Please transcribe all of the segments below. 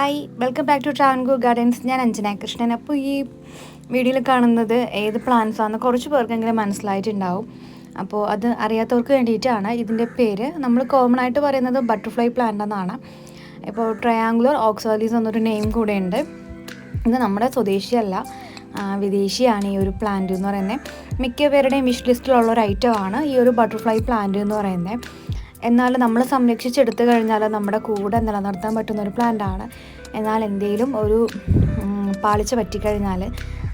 Hi, welcome back to Travancore Gardens. ഞാൻ അഞ്ജന കൃഷ്ണൻ. അപ്പോൾ ഈ വീഡിയോയിൽ കാണുന്നത് ഏത് പ്ലാന്റ്സാണെന്ന് കുറച്ച് പേർക്കെങ്കിലും മനസ്സിലായിട്ടുണ്ടാവും. അപ്പോൾ അത് അറിയാത്തവർക്ക് വേണ്ടിയിട്ടാണ്. ഇതിൻ്റെ പേര് നമ്മൾ കോമൺ ആയിട്ട് പറയുന്നത് ബട്ടർഫ്ലൈ പ്ലാന്റ് എന്നാണ്. ഇപ്പോൾ ട്രയാങ്കുലർ ഓക്സാലിസ് എന്നൊരു നെയിം കൂടെ ഉണ്ട്. ഇത് നമ്മുടെ സ്വദേശിയല്ല, വിദേശിയാണ് ഈ ഒരു പ്ലാന്റ് എന്ന് പറയുന്നത്. മിക്ക പേരുടെയും വിഷ് ലിസ്റ്റിലുള്ള ഒരു ഐറ്റമാണ് ഈ ഒരു ബട്ടർഫ്ലൈ പ്ലാന്റ് എന്ന് പറയുന്നത്. എന്നാൽ നമ്മൾ സംരക്ഷിച്ചെടുത്തു കഴിഞ്ഞാൽ നമ്മുടെ കൂടെ നിലനിർത്താൻ പറ്റുന്നൊരു പ്ലാന്റാണ്. എന്നാൽ എന്തെങ്കിലും ഒരു പാളിച്ച പറ്റിക്കഴിഞ്ഞാൽ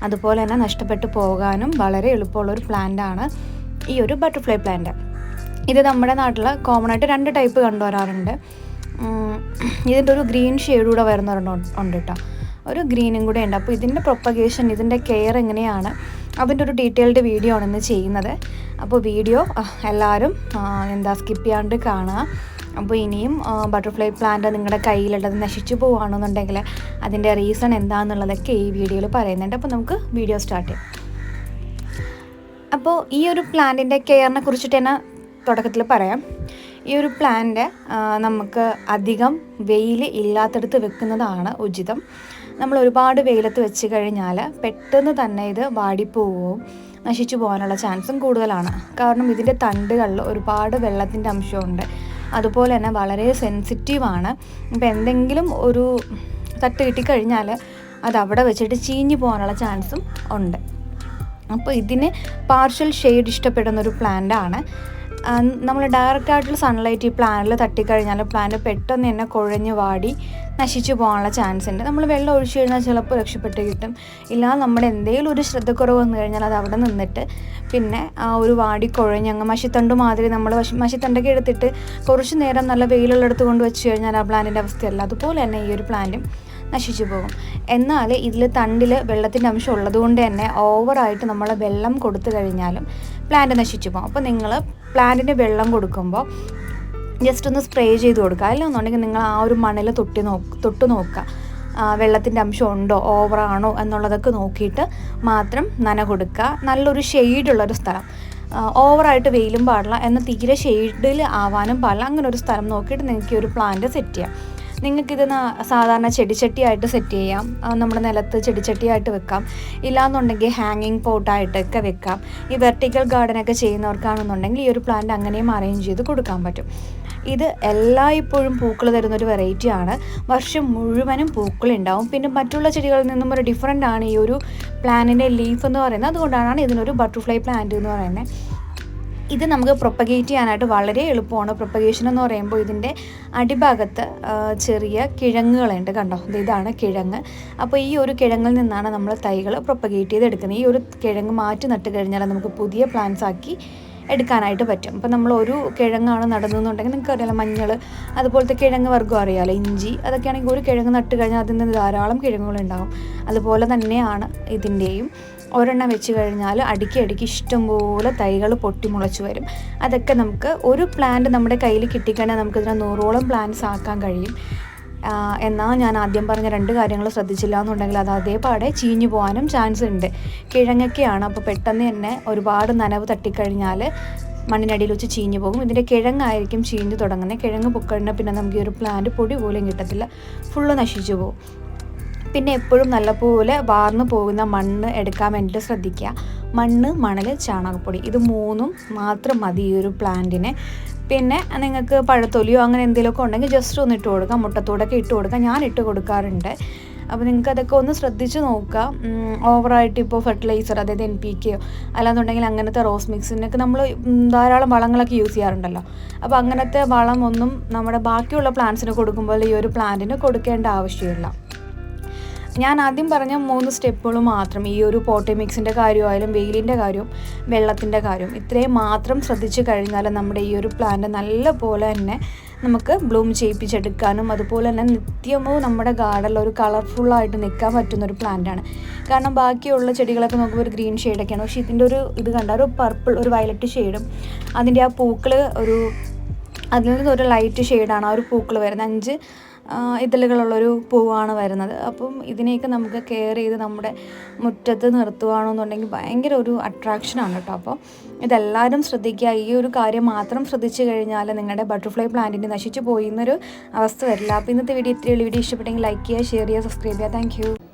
അതുപോലെ തന്നെ നഷ്ടപ്പെട്ടു പോകാനും വളരെ എളുപ്പമുള്ളൊരു പ്ലാന്റാണ് ഈ ഒരു ബട്ടർഫ്ലൈ പ്ലാന്റ്. ഇത് നമ്മുടെ നാട്ടിൽ കോമൺ ആയിട്ട് 2 ടൈപ്പ് കണ്ടുവരാറുണ്ട്. ഇതിൻ്റെ ഒരു ഗ്രീൻ ഷെയ്ഡ് കൂടെ വരുന്നവരുണ്ട് കേട്ടോ, ഒരു ഗ്രീനും കൂടെ ഉണ്ട്. അപ്പോൾ ഇതിൻ്റെ പ്രൊപ്പഗേഷൻ, ഇതിൻ്റെ കെയർ എങ്ങനെയാണ്, അതിൻ്റെ ഒരു ഡീറ്റെയിൽഡ് വീഡിയോ ആണ് ഇന്ന് ചെയ്യുന്നത്. അപ്പോൾ വീഡിയോ എല്ലാവരും സ്കിപ്പ് ചെയ്യാണ്ട് കാണുക. അപ്പോൾ ഇനിയും ബട്ടർഫ്ലൈ പ്ലാന്റ് നിങ്ങളുടെ കയ്യിലുള്ളത് നശിച്ചു പോവുകയാണെന്നുണ്ടെങ്കിൽ അതിൻ്റെ റീസൺ എന്താണെന്നുള്ളതൊക്കെ ഈ വീഡിയോയിൽ പറയുന്നുണ്ട്. അപ്പോൾ നമുക്ക് വീഡിയോ സ്റ്റാർട്ട് ചെയ്യാം. അപ്പോൾ ഈ ഒരു പ്ലാന്റിൻ്റെ കെയറിനെ കുറിച്ചിട്ട് തന്നെ തുടക്കത്തിൽ പറയാം. ഈ ഒരു പ്ലാന്റ് നമുക്ക് അധികം വെയിൽ ഇല്ലാത്തടത്ത് വെക്കുന്നതാണ് ഉചിതം. നമ്മൾ ഒരുപാട് വെയിലത്ത് വെച്ച് കഴിഞ്ഞാൽ പെട്ടെന്ന് തന്നെ ഇത് വാടിപ്പോവുകയും നശിച്ചു പോകാനുള്ള ചാൻസും കൂടുതലാണ്. കാരണം ഇതിൻ്റെ തണ്ടുകളിൽ ഒരുപാട് വെള്ളത്തിൻ്റെ അംശമുണ്ട്. അതുപോലെ തന്നെ വളരെ സെൻസിറ്റീവാണ്. ഇപ്പോൾ എന്തെങ്കിലും ഒരു തട്ട് കിട്ടിക്കഴിഞ്ഞാൽ അത് അവിടെ വെച്ചിട്ട് ചീഞ്ഞു പോകാനുള്ള ചാൻസും ഉണ്ട്. അപ്പോൾ ഇതിന് പാർഷ്യൽ ഷെയ്ഡ് ഇഷ്ടപ്പെടുന്നൊരു പ്ലാന്റാണ്. നമ്മൾ ഡയറക്റ്റായിട്ടുള്ള സൺലൈറ്റ് ഈ പ്ലാന്റിൽ തട്ടിക്കഴിഞ്ഞാൽ പ്ലാന്റ് പെട്ടെന്ന് തന്നെ കുഴഞ്ഞ് വാടി നശിച്ചു പോകാനുള്ള ചാൻസ് ഉണ്ട്. നമ്മൾ വെള്ളം ഒഴിച്ചു കഴിഞ്ഞാൽ ചിലപ്പോൾ രക്ഷപ്പെട്ട് കിട്ടും. ഇല്ലാതെ നമ്മുടെ എന്തെങ്കിലും ഒരു ശ്രദ്ധക്കുറവ് വന്നു കഴിഞ്ഞാൽ അത് അവിടെ നിന്നിട്ട് പിന്നെ ആ ഒരു വാടി കുഴഞ്ഞ് അങ്ങ് മഷിത്തണ്ട് മാതിരി നമ്മൾ മഷിത്തണ്ടൊക്കെ എടുത്തിട്ട് കുറച്ച് നേരം നല്ല വെയിലുള്ളിടത്ത് കൊണ്ട് വെച്ച് കഴിഞ്ഞാൽ ആ പ്ലാന്റിൻ്റെ അവസ്ഥയല്ല. അതുപോലെ തന്നെ ഈ ഒരു പ്ലാന്റും നശിച്ചു പോകും. എന്നാൽ ഇതിൽ തണ്ടിൽ വെള്ളത്തിൻ്റെ അംശം ഉള്ളതുകൊണ്ട് തന്നെ ഓവറായിട്ട് നമ്മൾ വെള്ളം കൊടുത്തു കഴിഞ്ഞാലും പ്ലാന്റ് നശിച്ചു പോകും. അപ്പോൾ നിങ്ങൾ പ്ലാന്റിന് വെള്ളം കൊടുക്കുമ്പോൾ ജസ്റ്റ് ഒന്ന് സ്പ്രേ ചെയ്ത് കൊടുക്കുക. അല്ലെന്നുണ്ടെങ്കിൽ നിങ്ങൾ ആ ഒരു മണ്ണിൽ തൊട്ട് നോക്കുക, വെള്ളത്തിൻ്റെ അംശം ഉണ്ടോ, ഓവറാണോ എന്നുള്ളതൊക്കെ നോക്കിയിട്ട് മാത്രം നന കൊടുക്കുക. നല്ലൊരു ഷെയ്ഡുള്ളൊരു സ്ഥലം, ഓവറായിട്ട് വെയിലും പാടില്ല, എന്നാൽ തീരെ ഷെയ്ഡിൽ ആവാനും പാടില്ല. അങ്ങനെ ഒരു സ്ഥലം നോക്കിയിട്ട് നിങ്ങൾക്ക് ഈ ഒരു പ്ലാന്റ് സെറ്റ് ചെയ്യാം. നിങ്ങൾക്കിത് സാധാരണ ചെടിച്ചട്ടിയായിട്ട് സെറ്റ് ചെയ്യാം, നമ്മുടെ നിലത്ത് ചെടിച്ചട്ടിയായിട്ട് വെക്കാം. ഇല്ലാന്നുണ്ടെങ്കിൽ ഹാങ്ങിങ് പോട്ടായിട്ടൊക്കെ വെക്കാം. ഈ വെർട്ടിക്കൽ ഗാർഡനൊക്കെ ചെയ്യുന്നവർക്കാണെന്നുണ്ടെങ്കിൽ ഈ ഒരു പ്ലാന്റ് അങ്ങനെയും അറേഞ്ച് ചെയ്ത് കൊടുക്കാൻ പറ്റും. ഇത് എല്ലായ്പ്പോഴും പൂക്കൾ തരുന്നൊരു വെറൈറ്റിയാണ്. വർഷം മുഴുവനും പൂക്കളുണ്ടാവും. പിന്നെ മറ്റുള്ള ചെടികളിൽ നിന്നും ഒരു ഡിഫറെൻ്റ് ആണ് ഈ ഒരു പ്ലാന്റിൻ്റെ ലീഫ് എന്ന് പറയുന്നത്. അതുകൊണ്ടാണ് ഇതിനൊരു ബട്ടർഫ്ലൈ പ്ലാന്റ് എന്ന് പറയുന്നത്. ഇത് നമുക്ക് പ്രൊപ്പഗേറ്റ് ചെയ്യാനായിട്ട് വളരെ എളുപ്പമാണ്. പ്രൊപ്പഗേഷൻ എന്ന് പറയുമ്പോൾ ഇതിൻ്റെ അടിഭാഗത്ത് ചെറിയ കിഴങ്ങുകളുണ്ട്, കണ്ടോ, ഇതാണ് കിഴങ്ങ്. അപ്പോൾ ഈ ഒരു കിഴങ്ങിൽ നിന്നാണ് നമ്മൾ തൈകൾ പ്രൊപ്പഗേറ്റ് ചെയ്തെടുക്കുന്നത്. ഈ ഒരു കിഴങ്ങ് മാറ്റി നട്ട് കഴിഞ്ഞാൽ നമുക്ക് പുതിയ പ്ലാന്റ്സ് ആക്കി എടുക്കാനായിട്ട് പറ്റും. അപ്പോൾ നമ്മൾ ഒരു കിഴങ്ങാണ് നടുന്നതെന്നുണ്ടെങ്കിൽ നിങ്ങൾക്ക് അറിയാലോ, മഞ്ഞൾ അതുപോലത്തെ കിഴങ്ങ് വർഗ്ഗം അറിയാമല്ലോ, ഇഞ്ചി, അതൊക്കെയാണെങ്കിൽ ഒരു കിഴങ്ങ് നട്ട് കഴിഞ്ഞാൽ അതിൽ നിന്ന് ധാരാളം കിഴങ്ങുകളുണ്ടാകും. അതുപോലെ തന്നെയാണ് ഇതിൻ്റെയും. ഒരെണ്ണം വെച്ച് കഴിഞ്ഞാൽ അടുക്കി ഇഷ്ടംപോലെ തൈകൾ പൊട്ടിമുളച്ച് വരും. അതൊക്കെ നമുക്ക് ഒരു പ്ലാന്റ് നമ്മുടെ കയ്യിൽ കിട്ടിക്കഴിഞ്ഞാൽ നമുക്കിതിനെ 100ഓളം പ്ലാന്റ്സ് ആക്കാൻ കഴിയും. എന്നാൽ ഞാൻ ആദ്യം പറഞ്ഞ 2 കാര്യങ്ങൾ ശ്രദ്ധിച്ചില്ല എന്നുണ്ടെങ്കിൽ അത് അതേപാടെ ചീഞ്ഞു പോകാനും ചാൻസ് ഉണ്ട്. കിഴങ്ങൊക്കെയാണ്, അപ്പോൾ പെട്ടെന്ന് തന്നെ ഒരുപാട് നനവ് തട്ടിക്കഴിഞ്ഞാൽ മണ്ണിനടിയിൽ വെച്ച് ചീഞ്ഞു പോകും. ഇതിൻ്റെ കിഴങ്ങായിരിക്കും ചീഞ്ഞു തുടങ്ങുന്നത്. കിഴങ്ങ് പൊക്കഴിഞ്ഞാൽ പിന്നെ നമുക്ക് ഈ ഒരു പ്ലാന്റ് പൊടി പോലും കിട്ടത്തില്ല, ഫുള്ള് നശിച്ചു പോകും. പിന്നെ എപ്പോഴും നല്ലപോലെ വാർന്നു പോകുന്ന മണ്ണ് എടുക്കാൻ വേണ്ടിയിട്ട് ശ്രദ്ധിക്കുക. മണ്ണ്, മണൽ, ചാണകപ്പൊടി, ഇത് 3 മാത്രം മതി ഈ ഒരു പ്ലാന്റിന്. പിന്നെ നിങ്ങൾക്ക് പഴത്തൊലിയോ അങ്ങനെ എന്തെങ്കിലുമൊക്കെ ഉണ്ടെങ്കിൽ ജസ്റ്റ് ഒന്ന് ഇട്ട് കൊടുക്കാം. മുട്ടത്തോടൊക്കെ ഇട്ട് കൊടുക്കാം, ഞാൻ ഇട്ട് കൊടുക്കാറുണ്ട്. അപ്പോൾ നിങ്ങൾക്ക് അതൊക്കെ ഒന്ന് ശ്രദ്ധിച്ച് നോക്കുക. ഓവറായിട്ട് ഇപ്പോൾ ഫെർട്ടിലൈസർ, അതായത് NPK അല്ലാന്നുണ്ടെങ്കിൽ അങ്ങനത്തെ റോസ് മിക്സിനൊക്കെ നമ്മൾ ധാരാളം വളങ്ങളൊക്കെ യൂസ് ചെയ്യാറുണ്ടല്ലോ. അപ്പോൾ അങ്ങനത്തെ വളമൊന്നും നമ്മുടെ ബാക്കിയുള്ള പ്ലാന്റ്സിന് കൊടുക്കുമ്പോൾ ഈ ഒരു പ്ലാന്റിന് കൊടുക്കേണ്ട ആവശ്യമില്ല. ഞാൻ ആദ്യം പറഞ്ഞ 3 സ്റ്റെപ്പുകൾ മാത്രം, ഈ ഒരു പോട്ടി മിക്സിൻ്റെ കാര്യമായാലും വെയിലിൻ്റെ കാര്യവും വെള്ളത്തിൻ്റെ കാര്യവും, ഇത്രയും മാത്രം ശ്രദ്ധിച്ചു കഴിഞ്ഞാൽ നമ്മുടെ ഈ ഒരു പ്ലാന്റ് നല്ല പോലെ തന്നെ നമുക്ക് ബ്ലൂം ചെയ്യിപ്പിച്ചെടുക്കാനും അതുപോലെ തന്നെ നിത്യവും നമ്മുടെ ഗാർഡനിൽ ഒരു കളർഫുള്ളായിട്ട് നിൽക്കാൻ പറ്റുന്നൊരു പ്ലാന്റാണ്. കാരണം ബാക്കിയുള്ള ചെടികളൊക്കെ നോക്കുമ്പോൾ ഒരു ഗ്രീൻ ഷെയ്ഡൊക്കെയാണ്, പക്ഷേ ഇതിൻ്റെ ഒരു ഇത് കണ്ട ഒരു പർപ്പിൾ, ഒരു വയലറ്റ് ഷെയ്ഡും അതിൻ്റെ ആ പൂക്കൾ അതിൽ നിന്നൊരു ലൈറ്റ് ഷെയ്ഡാണ് ആ ഒരു പൂക്കൾ വരുന്നത്. 5 ഇതളുകളുള്ളൊരു പൂവാണ് വരുന്നത്. അപ്പം ഇതിനെയൊക്കെ നമുക്ക് കെയർ ചെയ്ത് നമ്മുടെ മുറ്റത്ത് നിർത്തുകയാണെന്നുണ്ടെങ്കിൽ ഭയങ്കര ഒരു അട്രാക്ഷനാണ് കേട്ടോ. അപ്പോൾ ഇതെല്ലാവരും ശ്രദ്ധിക്കുക. ഈ ഒരു കാര്യം മാത്രം ശ്രദ്ധിച്ചു കഴിഞ്ഞാൽ നിങ്ങളുടെ ബട്ടർഫ്ലൈ പ്ലാന്റിന് നശിച്ചു പോയി എന്നൊരു അവസ്ഥ വരില്ല. അപ്പോൾ ഇന്നത്തെ വീഡിയോ ഇത്രയുള്ള വീഡിയോ ഇഷ്ടപ്പെട്ടെങ്കിൽ ലൈക്ക് ചെയ്യുക, ഷെയർ ചെയ്യുക, സബ്സ്ക്രൈബ് ചെയ്യുക. താങ്ക്